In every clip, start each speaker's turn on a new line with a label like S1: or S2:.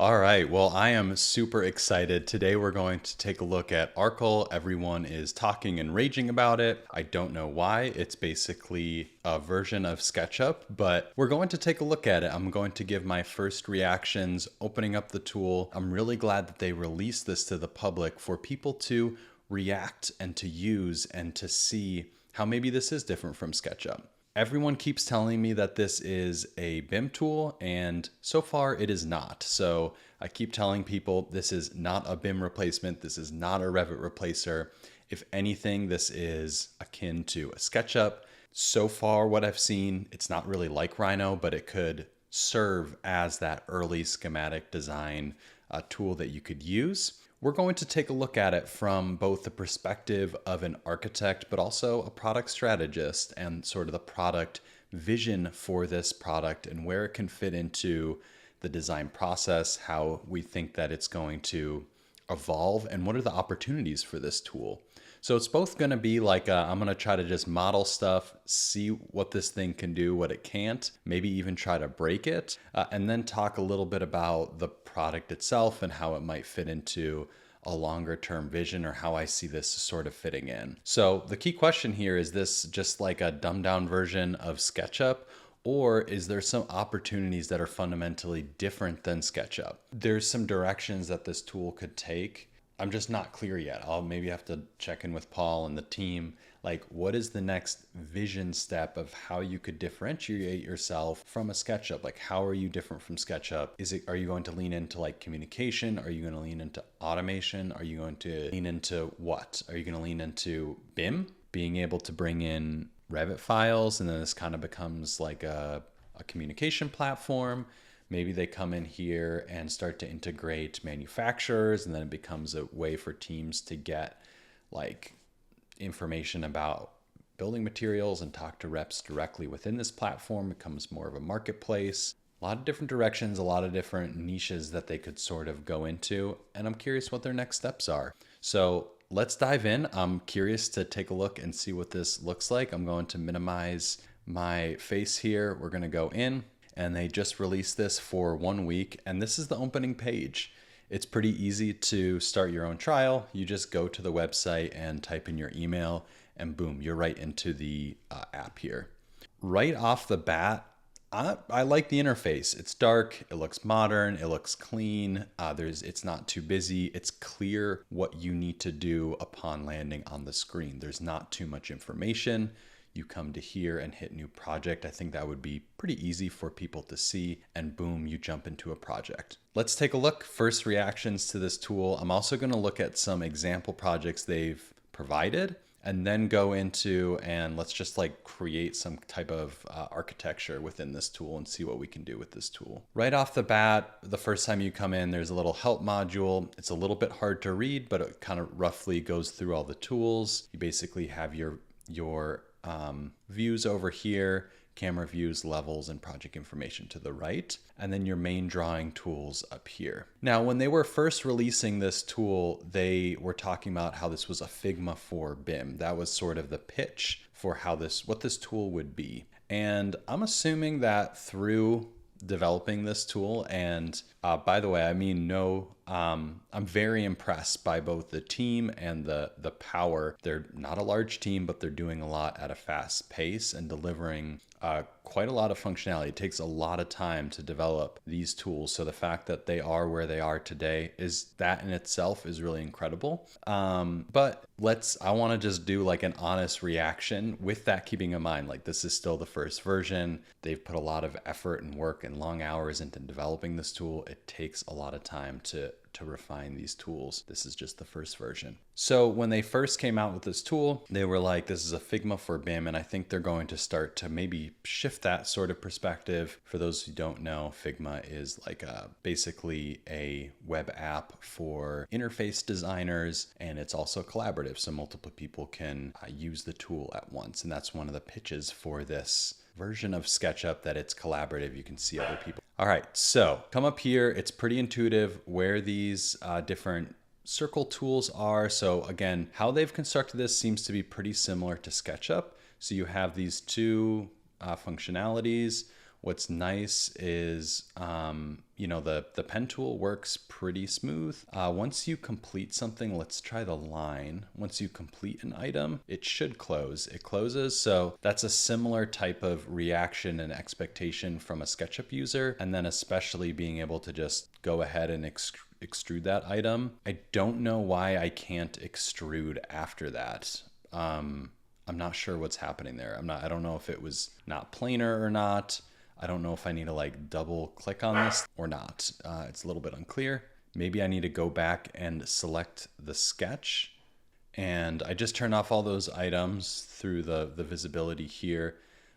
S1: All right, well, I am super excited. Today we're going to take a look at Arcol. Everyone is talking and raging about it. I don't know why. It's basically a version of SketchUp, but we're going to take a look at it. I'm going to give my first reactions opening up the tool. I'm really glad that they released this to the public for people to react and to use and to see how maybe this is different from SketchUp. Everyone keeps telling me that this is a BIM tool, and so far it is not. So I keep telling people this is not a BIM replacement. This is not a Revit replacer. If anything, this is akin to a SketchUp. So far, what I've seen, it's not really like Rhino, but it could serve as that early schematic design tool that you could use. We're going to take a look at it from both the perspective of an architect, but also a product strategist and sort of the product vision for this product and where it can fit into the design process, how we think that it's going to evolve, and what are the opportunities for this tool. So it's both going to be like I'm going to try to just model stuff, see what this thing can do, what it can't, maybe even try to break it, and then talk a little bit about the product itself and how it might fit into a longer term vision or how I see this sort of fitting in. So the key question here is this just like a dumbed down version of SketchUp? Or is there some opportunities that are fundamentally different than SketchUp? There's some directions that this tool could take. I'm just not clear yet. I'll maybe have to check in with Paul and the team. Like, what is the next vision step of how you could differentiate yourself from a SketchUp? Like, how are you different from SketchUp? Are you going to lean into like communication? Are you going to lean into automation? Are you going to lean into what? Are you going to lean into BIM? Being able to bring in Revit files, and then this kind of becomes like a communication platform. Maybe they come in here and start to integrate manufacturers, and then it becomes a way for teams to get like information about building materials and talk to reps directly within this platform. It becomes more of a marketplace. A lot of different directions, a lot of different niches that they could sort of go into. And I'm curious what their next steps are. So let's dive in. I'm curious to take a look and see what this looks like. I'm going to minimize my face here. We're going to go in. And they just released this for 1 week. And this is the opening page. It's pretty easy to start your own trial. You just go to the website and type in your email and boom, you're right into the app here. Right off the bat, I like the interface. It's dark, it looks modern, it looks clean. It's not too busy. It's clear what you need to do upon landing on the screen. There's not too much information. You come to here and hit new project. I think that would be pretty easy for people to see, and boom, you jump into a project. Let's take a look. First reactions to this tool. I'm also going to look at some example projects they've provided and then go into and let's just like create some type of architecture within this tool and see what we can do with this tool. Right off the bat, the first time you come in, there's a little help module. It's a little bit hard to read, but it kind of roughly goes through all the tools. You basically have your views over here, camera views, levels, and project information to the right, and then your main drawing tools up here. Now, when they were first releasing this tool, they were talking about how this was a Figma for BIM. That was sort of the pitch for what this tool would be. And I'm assuming that through developing this tool, and by the way, I mean I'm very impressed by both the team and the power. They're not a large team, but they're doing a lot at a fast pace and delivering quite a lot of functionality. It takes a lot of time to develop these tools. So the fact that they are where they are today is that in itself is really incredible. But I want to just do like an honest reaction with that keeping in mind, like this is still the first version. They've put a lot of effort and work and long hours into developing this tool. It takes a lot of time to refine these tools. This is just the first version. So when they first came out with this tool, they were like, this is a Figma for BIM. And I think they're going to start to maybe shift that sort of perspective. For those who don't know, Figma is like basically a web app for interface designers. And it's also collaborative. So multiple people can use the tool at once. And that's one of the pitches for this version of SketchUp, that it's collaborative. You can see other people. All right, so come up here. It's pretty intuitive where these different circle tools are. So again, how they've constructed this seems to be pretty similar to SketchUp. So you have these two functionalities. What's nice is, you know, the pen tool works pretty smooth. Once you complete something, let's try the line. Once you complete an item, it should close. It closes. So that's a similar type of reaction and expectation from a SketchUp user. And then especially being able to just go ahead and extrude that item. I don't know why I can't extrude after that. I'm not sure what's happening there. I don't know if it was not planar or not. I don't know if I need to like double click on this or not. It's a little bit unclear. Maybe I need to go back and select the sketch. And I just turned off all those items through the visibility here.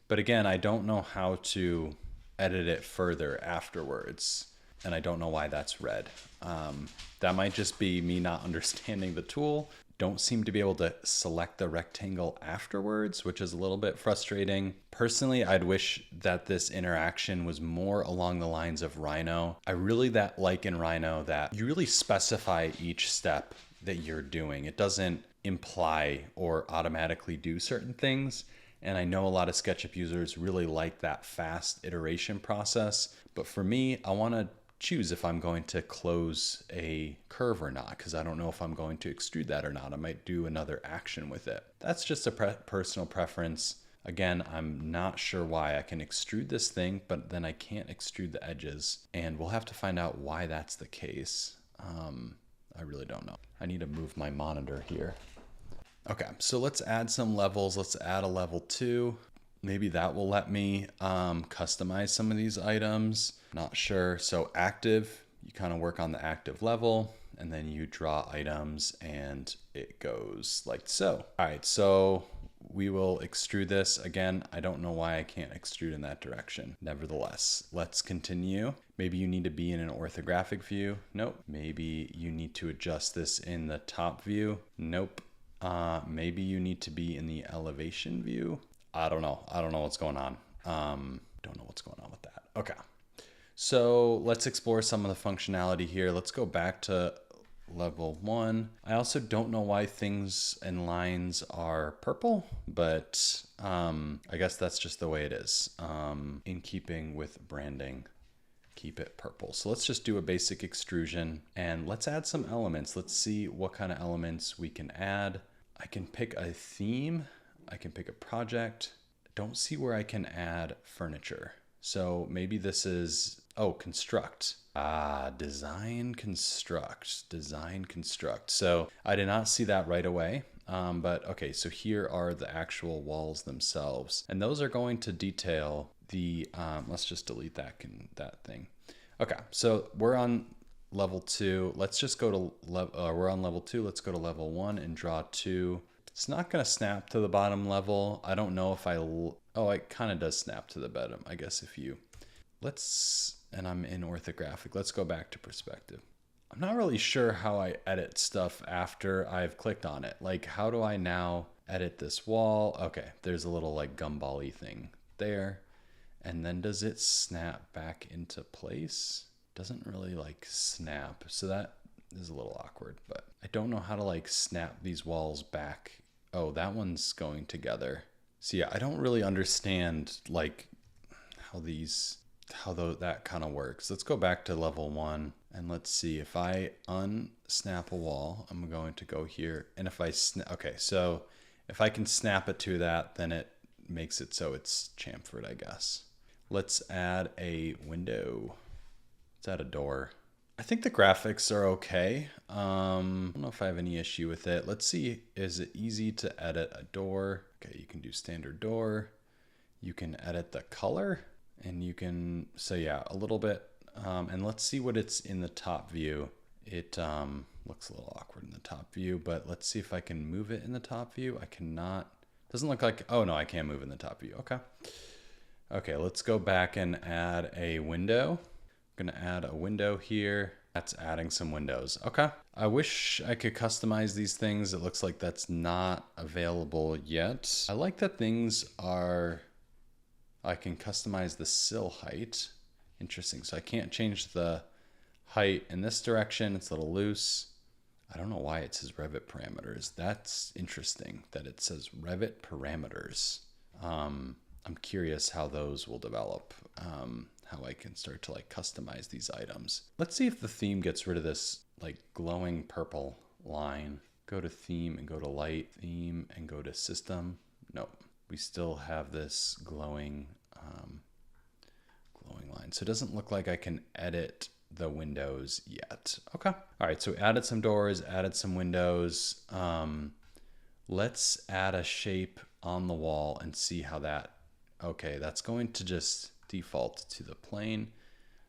S1: But again, I don't know how to edit it further afterwards. And I don't know why that's red. That might just be me not understanding the tool. Don't seem to be able to select the rectangle afterwards, which is a little bit frustrating. Personally, I'd wish that this interaction was more along the lines of Rhino. I really like in Rhino that you really specify each step that you're doing. It doesn't imply or automatically do certain things. And I know a lot of SketchUp users really like that fast iteration process. But for me, I want to choose if I'm going to close a curve or not, because I don't know if I'm going to extrude that or not. I might do another action with it. That's just a personal preference. Again, I'm not sure why I can extrude this thing, but then I can't extrude the edges. And we'll have to find out why that's the case. I really don't know. I need to move my monitor here. Okay, so let's add some levels. Let's add a level 2. Maybe that will let me customize some of these items. Not sure. So active, you kind of work on the active level and then you draw items and it goes like so. All right, so we will extrude this. Again, I don't know why I can't extrude in that direction. Nevertheless, let's continue. Maybe you need to be in an orthographic view. Nope. Maybe you need to adjust this in the top view. Nope. Maybe you need to be in the elevation view. I don't know. I don't know what's going on. Don't know what's going on with that. Okay. So let's explore some of the functionality here. Let's go back to level 1. I also don't know why things and lines are purple, but I guess that's just the way it is. In keeping with branding, keep it purple. So let's just do a basic extrusion and let's add some elements. Let's see what kind of elements we can add. I can pick a theme. I can pick a project. Don't see where I can add furniture. So maybe this is, construct. Design, construct. So I did not see that right away. But okay, so here are the actual walls themselves. And those are going to detail the, let's just delete that thing. Okay, so we're on level 2. Let's just go to, we're on level 2. Let's go to level 1 and draw 2. It's not going to snap to the bottom level. I don't know if it kind of does snap to the bottom. I guess if you, and I'm in orthographic. Let's go back to perspective. I'm not really sure how I edit stuff after I've clicked on it. Like, how do I now edit this wall? Okay, there's a little like gumball-y thing there. And then does it snap back into place? Doesn't really like snap. So that is a little awkward, but I don't know how to like snap these walls back. Oh, that one's going together. So yeah, I don't really understand like how that kind of works. Let's go back to level 1 and let's see if I unsnap a wall. I'm going to go here, and if I okay, so if I can snap it to that, then it makes it so it's chamfered, I guess. Let's add a window. Let's add a door. I think the graphics are okay. I don't know if I have any issue with it. Let's see, is it easy to edit a door? Okay, you can do standard door. You can edit the color, and you can, so yeah, a little bit. And let's see what it's in the top view. It looks a little awkward in the top view, but let's see if I can move it in the top view. I cannot, doesn't look like, oh no, I can't move in the top view. Okay. Okay, let's go back and add a window. I'm gonna add a window here. That's adding some windows. Okay. I wish I could customize these things. It looks like that's not available yet. I like that things are, I can customize the sill height. Interesting. So I can't change the height in this direction. It's a little loose. I don't know why it says Revit parameters. That's interesting that it says Revit parameters. I'm curious how those will develop, how I can start to like customize these items. Let's see if the theme gets rid of this like glowing purple line. Go to theme and go to light, theme and go to system. Nope, we still have this glowing line. So it doesn't look like I can edit the windows yet. Okay. All right, so we added some doors, added some windows. Let's add a shape on the wall and see how that, okay, that's going to just default to the plane.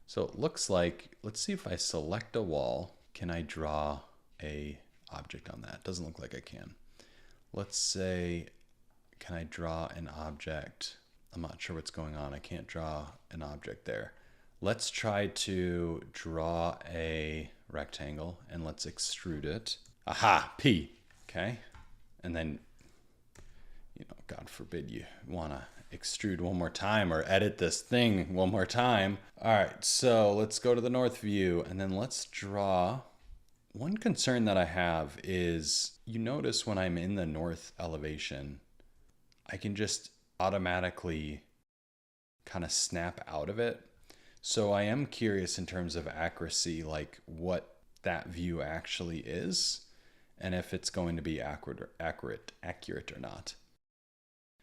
S1: So it looks like, let's see if I select a wall, can I draw a object on that? Doesn't look like I can. Let's say, can I draw an object? I'm not sure what's going on. I can't draw an object there. Let's try to draw a rectangle and let's extrude it. Aha, P, okay. And then, you know, God forbid you wanna extrude one more time or edit this thing one more time. All right, so let's go to the north view and then let's draw. One concern that I have is, you notice when I'm in the north elevation, I can just automatically kind of snap out of it. So I am curious in terms of accuracy, like what that view actually is and if it's going to be accurate or not.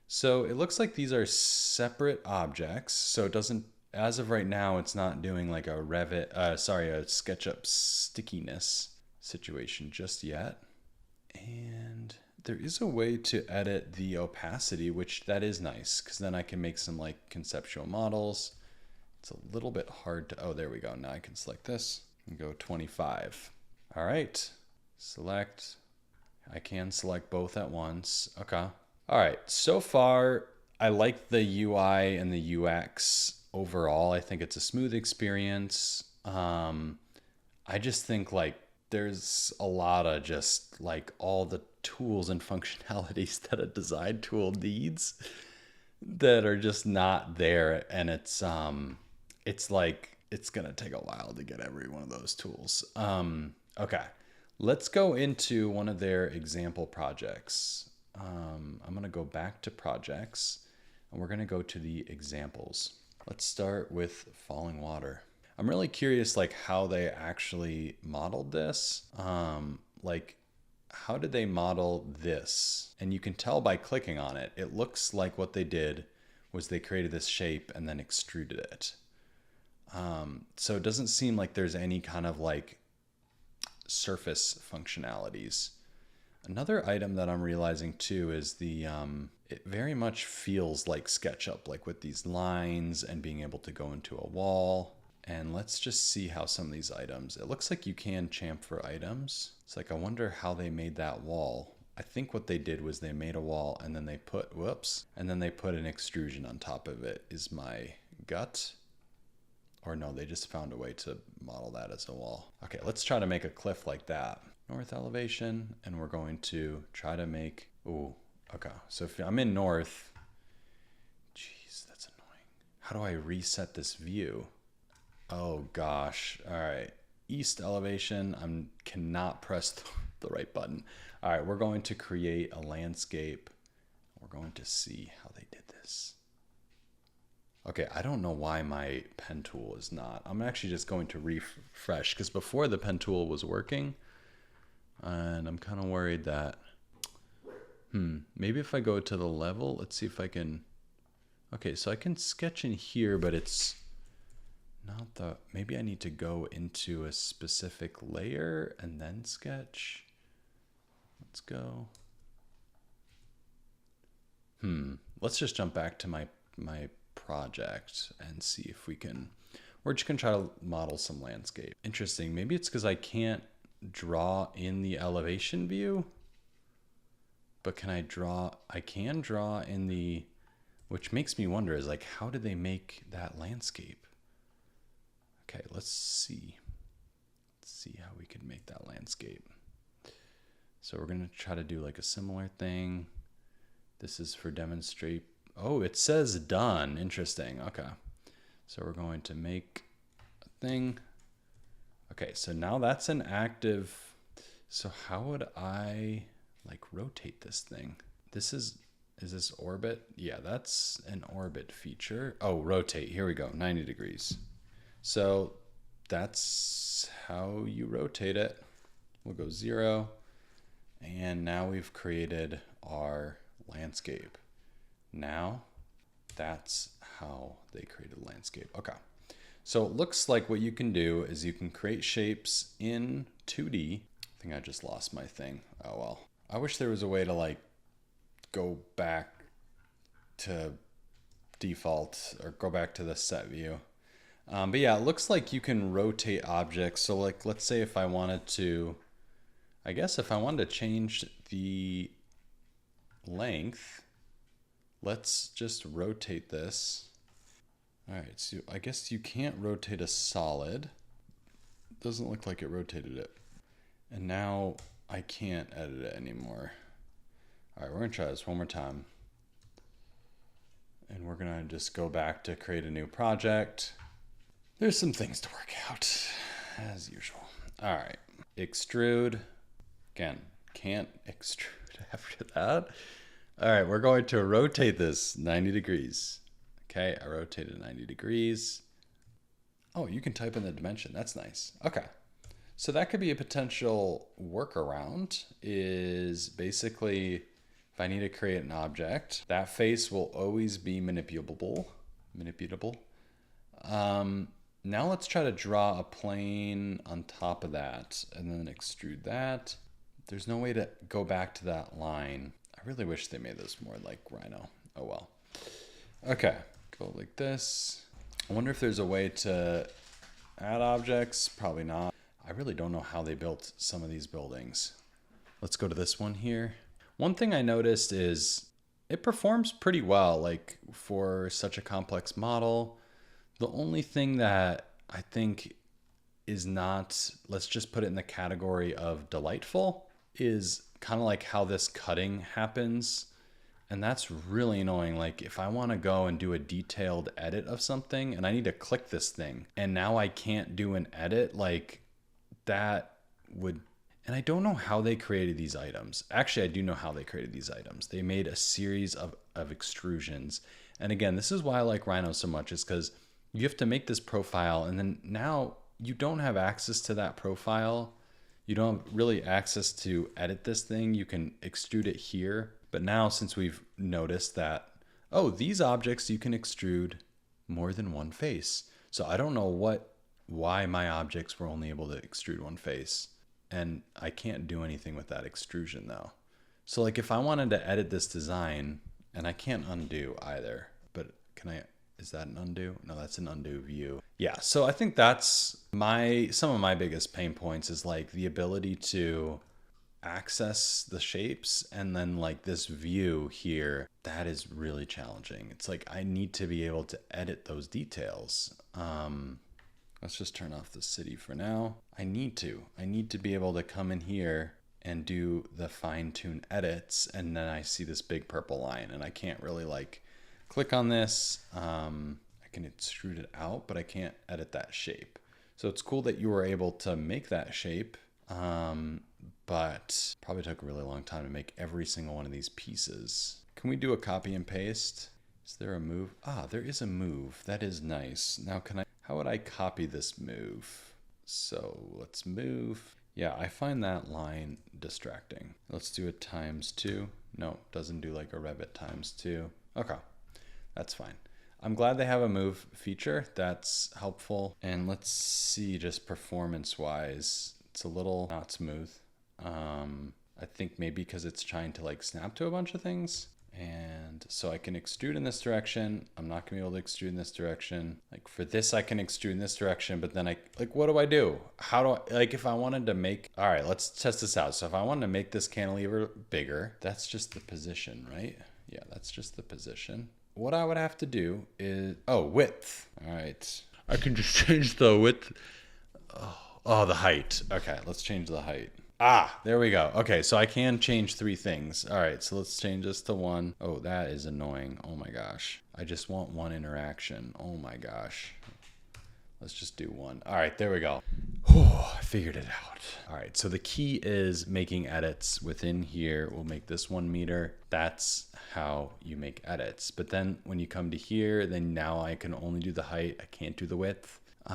S1: So it looks like these are separate objects. So it doesn't, as of right now, it's not doing like a a SketchUp stickiness situation just yet. And there is a way to edit the opacity, which that is nice, because then I can make some like conceptual models. It's a little bit hard to, oh, there we go. Now I can select this and go 25. All right, select. I can select both at once. Okay. All right, so far I like the UI and the UX overall. I think it's a smooth experience. I just think like there's a lot of just like all the tools and functionalities that a design tool needs that are just not there. And it's like, it's gonna take a while to get every one of those tools. Okay, let's go into one of their example projects. I'm gonna go back to projects and we're gonna go to the examples. Let's start with falling water. I'm really curious like how they actually modeled this. Like how did they model this? And you can tell by clicking on it, it looks like what they did was they created this shape and then extruded it. So it doesn't seem like there's any kind of like surface functionalities. Another item that I'm realizing too is the, it very much feels like SketchUp, like with these lines and being able to go into a wall. And let's just see how some of these items, it looks like you can chamfer items. It's like, I wonder how they made that wall. I think what they did was they made a wall and then they put, whoops, and then they put an extrusion on top of it is my gut. Or no, they just found a way to model that as a wall. Okay, let's try to make a cliff like that. North elevation, and we're going to try to make, ooh, okay. So if I'm in north, geez, that's annoying. How do I reset this view? Oh gosh, all right. East elevation, I cannot press the right button. All right, we're going to create a landscape. We're going to see how they did this. Okay, I don't know why my pen tool is not. I'm actually just going to refresh because before the pen tool was working and I'm kind of worried that, maybe if I go to the level, let's see if I can, okay, so I can sketch in here, but it's not the, maybe I need to go into a specific layer and then sketch. Let's go. Let's just jump back to my project and see if we can, we're just gonna try to model some landscape. Interesting, maybe it's because I can't draw in the elevation view, but can I draw, I can draw in the, which makes me wonder is like, how did they make that landscape? Okay, let's see how we can make that landscape. So we're gonna try to do like a similar thing. This is for demonstrate. Oh, it says done. Interesting. Okay. So we're going to make a thing. Okay, so now that's an active. So how would I like rotate this thing? This is Is this orbit? Yeah, that's an orbit feature. Oh, rotate. Here we go. 90 degrees. So that's how you rotate it. We'll go 0. And now we've created our landscape. Now that's how they created landscape. Okay. So it looks like what you can do is you can create shapes in 2D. I think I just lost my thing. Oh well. I wish there was a way to like go back to default or go back to the set view. But yeah, it looks like you can rotate objects. So like, let's say if I wanted to, I guess if I wanted to change the length, let's just rotate this. All right, so I guess you can't rotate a solid. Doesn't look like it rotated it. And now I can't edit it anymore. All right, we're gonna try this one more time. And we're gonna just go back to create a new project. There's some things to work out, as usual. All right, extrude. Again, can't extrude after that. All right, we're going to rotate this 90 degrees. Okay, I rotated 90 degrees. Oh, you can type in the dimension. That's nice. Okay, so that could be a potential workaround, is basically if I need to create an object, that face will always be manipulable. Now let's try to draw a plane on top of that and then extrude that. There's no way to go back to that line. I really wish they made this more like Rhino. Oh well. Okay, go like this. I wonder if there's a way to add objects. Probably not. I really don't know how they built some of these buildings. Let's go to this one here. One thing I noticed is it performs pretty well, like for such a complex model. The only thing that I think is not, let's just put it in the category of delightful, is kind of like how this cutting happens. And that's really annoying. Like if I want to go and do a detailed edit of something and I need to click this thing and now I can't do an edit, like that would, and I don't know how they created these items. Actually, I do know how they created these items. They made a series of extrusions. And again, this is why I like Rhino so much, is because you have to make this profile and then now you don't have access to that profile. You don't have really access to edit this thing. You can extrude it here. But now since we've noticed that, oh, these objects you can extrude more than one face. So I don't know why my objects were only able to extrude one face. And I can't do anything with that extrusion though. So like if I wanted to edit this design, and I can't undo either, but can I, is that an undo? No, that's an undo view. Yeah, so I think that's some of my biggest pain points is like the ability to access the shapes, and then like this view here, that is really challenging. It's like I need to be able to edit those details. Let's just turn off the city for now. I need to be able to come in here and do the fine-tune edits, and then I see this big purple line and I can't really like click on this. I can extrude it out, but I can't edit that shape. So it's cool that you were able to make that shape, but probably took a really long time to make every single one of these pieces. Can we do a copy and paste? Is there a move? Ah, there is a move. That is nice. Now how would I copy this move? So let's move. Yeah, I find that line distracting. Let's do it ×2. No, doesn't do like a Revit ×2. Okay, that's fine. I'm glad they have a move feature. That's helpful. And let's see, just performance wise, it's a little not smooth. I think maybe because it's trying to like snap to a bunch of things. And so I can extrude in this direction. I'm not gonna be able to extrude in this direction. Like for this, I can extrude in this direction, but then what do I do? How do I, like if I wanted to make, all right, let's test this out. So if I wanted to make this cantilever bigger, that's just the position, right? Yeah, that's just the position. What I would have to do is, width. All right, I can just change the width. Oh, the height. Okay, let's change the height. Ah, there we go. Okay, so I can change 3 things. All right, so let's change this to 1. Oh, that is annoying. Oh my gosh. I just want 1 interaction. Oh my gosh. Let's just do one. All right, there we go. Whew, I figured it out. All right, so the key is making edits within here. We'll make this 1 meter. That's how you make edits. But then when you come to here, then now I can only do the height. I can't do the width. So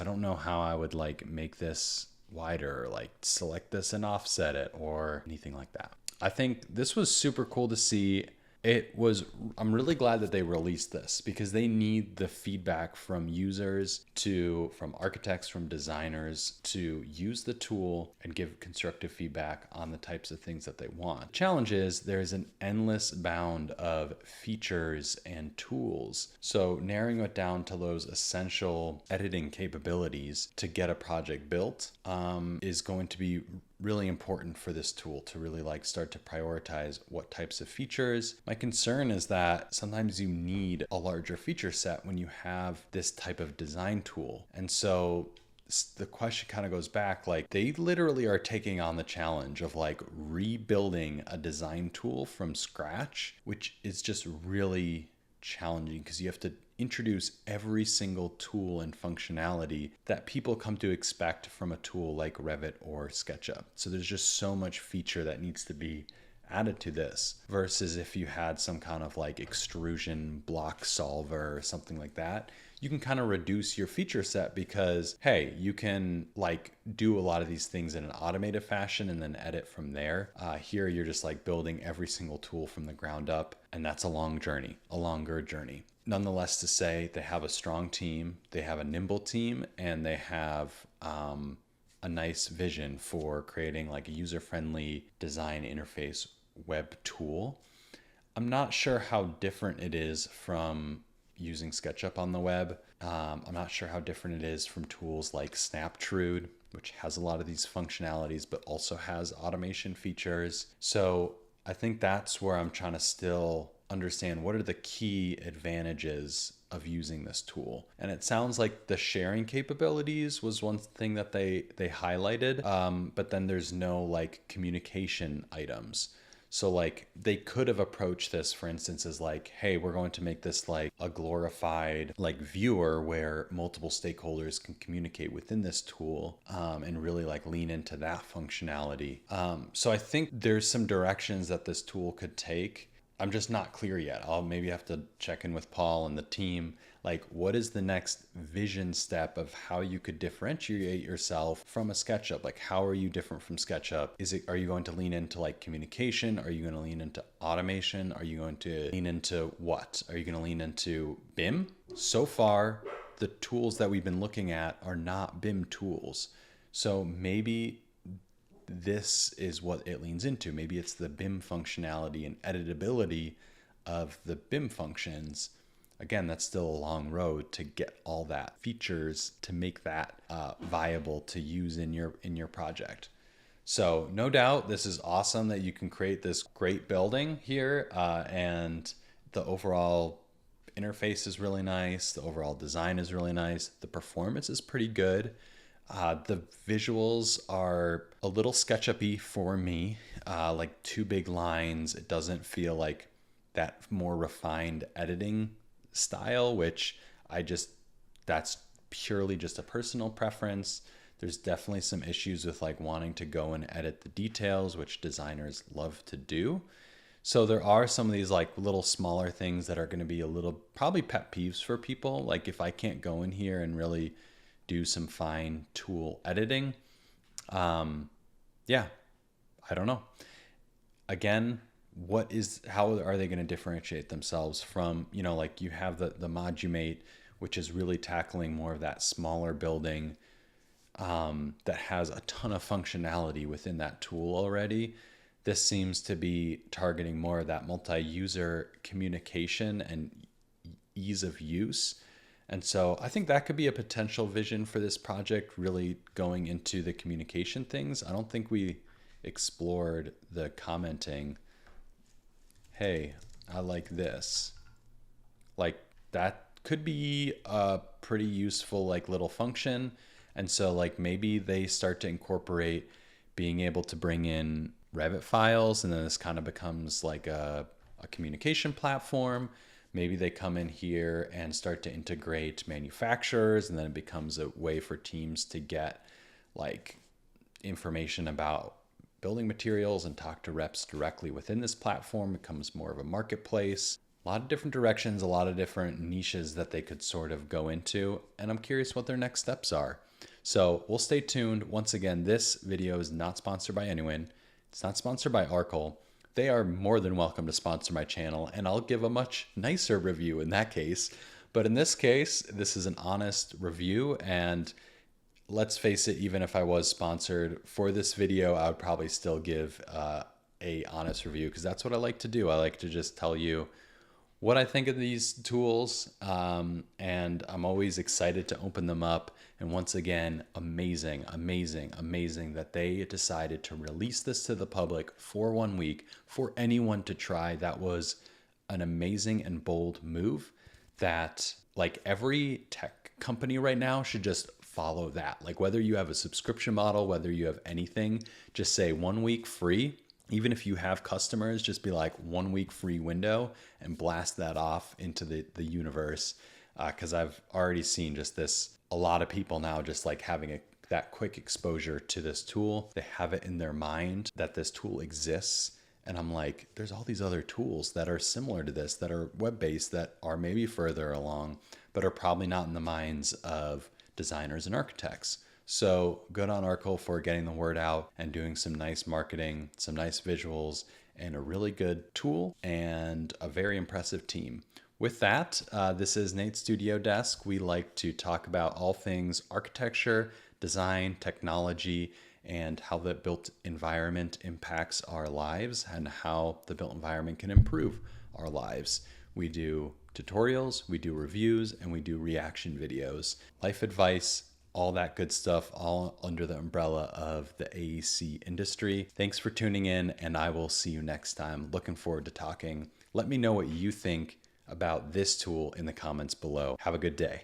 S1: I don't know how I would like make this wider, or like select this and offset it or anything like that. I think this was super cool to see. I'm really glad that they released this, because they need the feedback from users, from architects, from designers, to use the tool and give constructive feedback on the types of things that they want. The challenge is there's an endless bound of features and tools. So narrowing it down to those essential editing capabilities to get a project built is going to be really important for this tool to really like start to prioritize what types of features. My concern is that sometimes you need a larger feature set when you have this type of design tool. And so the question kind of goes back, like they literally are taking on the challenge of like rebuilding a design tool from scratch, which is just really challenging because you have to introduce every single tool and functionality that people come to expect from a tool like Revit or SketchUp. So there's just so much feature that needs to be added to this, versus if you had some kind of like extrusion block solver or something like that, you can kind of reduce your feature set because, hey, you can like do a lot of these things in an automated fashion and then edit from there. Here, you're just like building every single tool from the ground up, and that's a longer journey. Nonetheless, to say they have a strong team, they have a nimble team, and they have a nice vision for creating like a user-friendly design interface web tool. I'm not sure how different it is from using SketchUp on the web. I'm not sure how different it is from tools like Snaptrude, which has a lot of these functionalities, but also has automation features. So I think that's where I'm trying to still understand what are the key advantages of using this tool. And it sounds like the sharing capabilities was one thing that they highlighted, but then there's no like communication items. So like they could have approached this, for instance, as like, hey, we're going to make this like a glorified like viewer where multiple stakeholders can communicate within this tool, and really like lean into that functionality. So I think there's some directions that this tool could take. I'm just not clear yet. I'll maybe have to check in with Paul and the team. Like, what is the next vision step of how you could differentiate yourself from a SketchUp? Like, how are you different from SketchUp? Are you going to lean into like communication? Are you going to lean into automation? Are you going to lean into what? Are you going to lean into BIM? So far, the tools that we've been looking at are not BIM tools. So maybe this is what it leans into. Maybe it's the BIM functionality and editability of the BIM functions. Again, that's still a long road to get all that features to make that viable to use in your project. So no doubt, this is awesome that you can create this great building here, and the overall interface is really nice. The overall design is really nice. The performance is pretty good. The visuals are a little SketchUp-y for me, like two big lines. It doesn't feel like that more refined editing style, which that's purely just a personal preference. There's definitely some issues with like wanting to go and edit the details, which designers love to do. So there are some of these like little smaller things that are going to be a little probably pet peeves for people. Like if I can't go in here and really do some fine tool editing, yeah, I don't know. Again, how are they going to differentiate themselves from, like you have the Modumate, which is really tackling more of that smaller building that has a ton of functionality within that tool already. This seems to be targeting more of that multi-user communication and ease of use. And so I think that could be a potential vision for this project, really going into the communication things. I don't think we explored the commenting, hey, I like this. Like that could be a pretty useful like little function. And so like maybe they start to incorporate being able to bring in Revit files, and then this kind of becomes like a communication platform. Maybe they come in here and start to integrate manufacturers, and then it becomes a way for teams to get like information about building materials and talk to reps directly within this platform. It becomes more of a marketplace. A lot of different directions, a lot of different niches that they could sort of go into, and I'm curious what their next steps are. So we'll stay tuned. Once again, this video is not sponsored by anyone. It's not sponsored by Arcol. They are more than welcome to sponsor my channel, and I'll give a much nicer review in that case. But in this case, this is an honest review, and let's face it, even if I was sponsored for this video, I would probably still give a honest review, because that's what I like to do. I like to just tell you what I think of these tools, and I'm always excited to open them up. And once again, amazing that they decided to release this to the public for 1 week for anyone to try. That was an amazing and bold move that, like, every tech company right now should just follow that. Like, whether you have a subscription model, whether you have anything, just say 1 week free. Even if you have customers, just be like 1 week free window and blast that off into the universe. Because I've already seen just this, a lot of people now just like having that quick exposure to this tool. They have it in their mind that this tool exists. And I'm like, there's all these other tools that are similar to this, that are web-based, that are maybe further along, but are probably not in the minds of designers and architects. So good on Arcol for getting the word out and doing some nice marketing, some nice visuals, and a really good tool and a very impressive team. With that, this is Nate's Studio Desk. We like to talk about all things architecture, design, technology, and how the built environment impacts our lives and how the built environment can improve our lives. We do tutorials, we do reviews, and we do reaction videos, life advice, all that good stuff, all under the umbrella of the AEC industry. Thanks for tuning in, and I will see you next time. Looking forward to talking. Let me know what you think about this tool in the comments below. Have a good day.